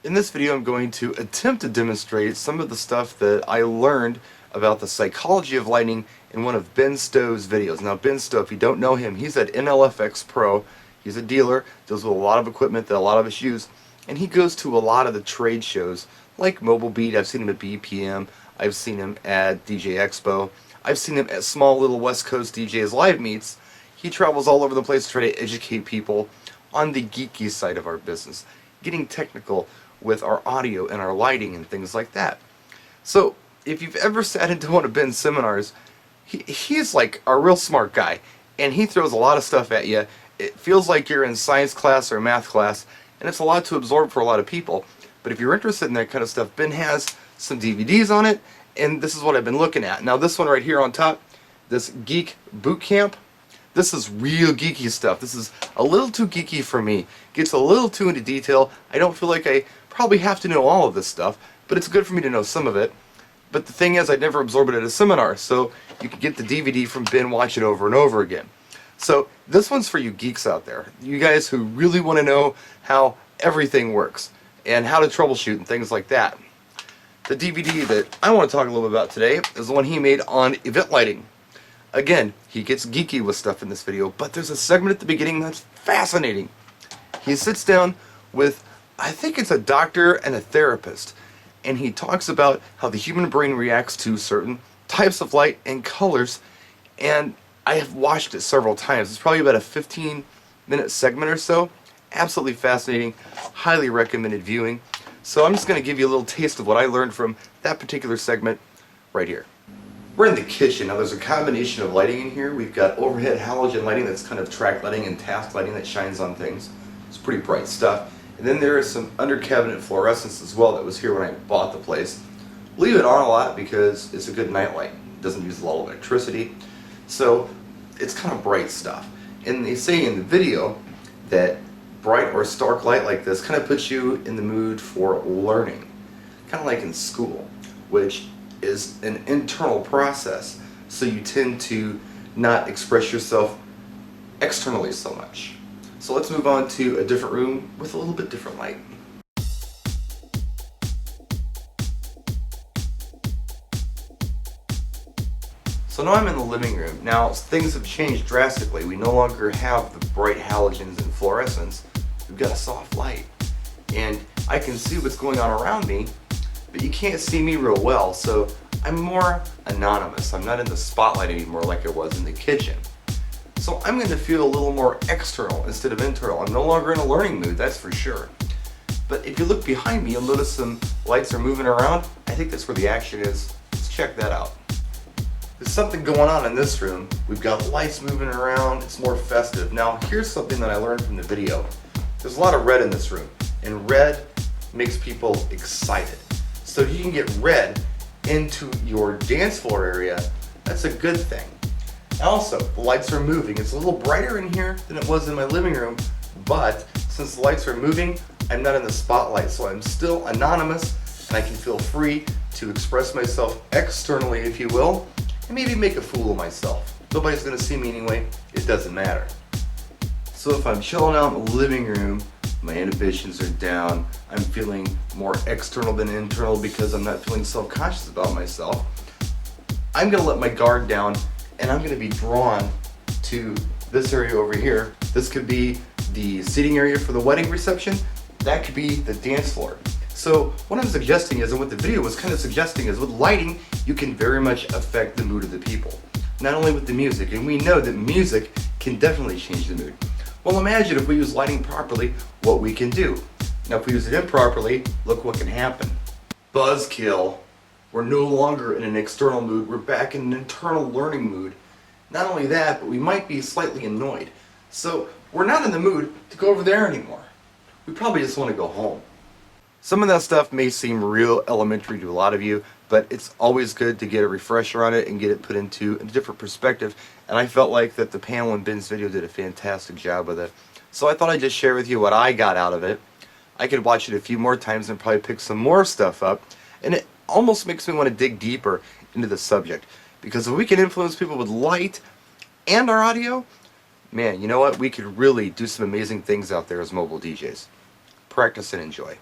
In this video I'm going to attempt to demonstrate some of the stuff that I learned about the psychology of lighting in one of Ben Stowe's videos. Now Ben Stowe, if you don't know him, he's at NLFX Pro. He's a dealer, deals with a lot of equipment that a lot of us use, and he goes to a lot of the trade shows like Mobile Beat. I've seen him at BPM, I've seen him at DJ Expo, I've seen him at small little West Coast DJs live meets. He travels all over the place to try to educate people on the geeky side of our business, getting technical with our audio and our lighting and things like that. So if you've ever sat into one of Ben's seminars, he's like a real smart guy, and he throws a lot of stuff at you. It feels like you're in science class or math class, and it's a lot to absorb for a lot of people. But if you're interested in that kind of stuff, Ben has some DVDs on it, and this is what I've been looking at. Now this one right here on top, this Geek Boot Camp, this is real geeky stuff. This is a little too geeky for me. Gets a little too into detail. I don't feel like I probably have to know all of this stuff, but it's good for me to know some of it. But the thing is, I'd never absorbed it at a seminar, so you can get the DVD from Ben, watch it over and over again. So this one's for you geeks out there, you guys who really want to know how everything works and how to troubleshoot and things like that. The DVD that I want to talk a little bit about today is the one he made on event lighting. Again, he gets geeky with stuff in this video, but there's a segment at the beginning that's fascinating. He sits down with, I think it's a doctor and a therapist, and he talks about how the human brain reacts to certain types of light and colors, and I have watched it several times. It's probably about a 15-minute segment or so. Absolutely fascinating, highly recommended viewing. So I'm just going to give you a little taste of what I learned from that particular segment right here. We're in the kitchen. Now there's a combination of lighting in here. We've got overhead halogen lighting that's kind of track lighting and task lighting that shines on things. It's pretty bright stuff. And then there is some under cabinet fluorescence as well that was here when I bought the place. Leave it on a lot because it's a good night light. It doesn't use a lot of electricity. So it's kind of bright stuff. And they say in the video that bright or stark light like this kind of puts you in the mood for learning. Kind of like in school, which is an internal process, so you tend to not express yourself externally so much. So let's move on to a different room with a little bit different light. So now I'm in the living room. Now things have changed drastically. We no longer have the bright halogens and fluorescence. We've got a soft light, and I can see what's going on around me, but you can't see me real well, so I'm more anonymous. I'm not in the spotlight anymore like I was in the kitchen. So I'm going to feel a little more external instead of internal. I'm no longer in a learning mood, that's for sure. But if you look behind me, you'll notice some lights are moving around. I think that's where the action is. Let's check that out. There's something going on in this room. We've got lights moving around. It's more festive. Now here's something that I learned from the video. There's a lot of red in this room, and red makes people excited. So if you can get red into your dance floor area, that's a good thing. Also, the lights are moving. It's a little brighter in here than it was in my living room, but since the lights are moving, I'm not in the spotlight, so I'm still anonymous, and I can feel free to express myself externally, if you will, and maybe make a fool of myself. Nobody's gonna see me anyway, it doesn't matter. So if I'm chilling out in the living room, my inhibitions are down, I'm feeling more external than internal because I'm not feeling self-conscious about myself, I'm going to let my guard down, and I'm going to be drawn to this area over here. This could be the seating area for the wedding reception, that could be the dance floor. So what I'm suggesting is, and what the video was kind of suggesting is, with lighting you can very much affect the mood of the people. Not only with the music, and we know that music can definitely change the mood. Well, imagine if we use lighting properly, what we can do. Now if we use it improperly, look what can happen. Buzzkill. We're no longer in an external mood, we're back in an internal learning mood. Not only that, but we might be slightly annoyed. So we're not in the mood to go over there anymore. We probably just want to go home. Some of that stuff may seem real elementary to a lot of you, but it's always good to get a refresher on it and get it put into a different perspective. And I felt like that the panel in Ben's video did a fantastic job with it. So I thought I'd just share with you what I got out of it. I could watch it a few more times and probably pick some more stuff up. And it almost makes me want to dig deeper into the subject. Because if we can influence people with light and our audio, man, you know what? We could really do some amazing things out there as mobile DJs. Practice and enjoy.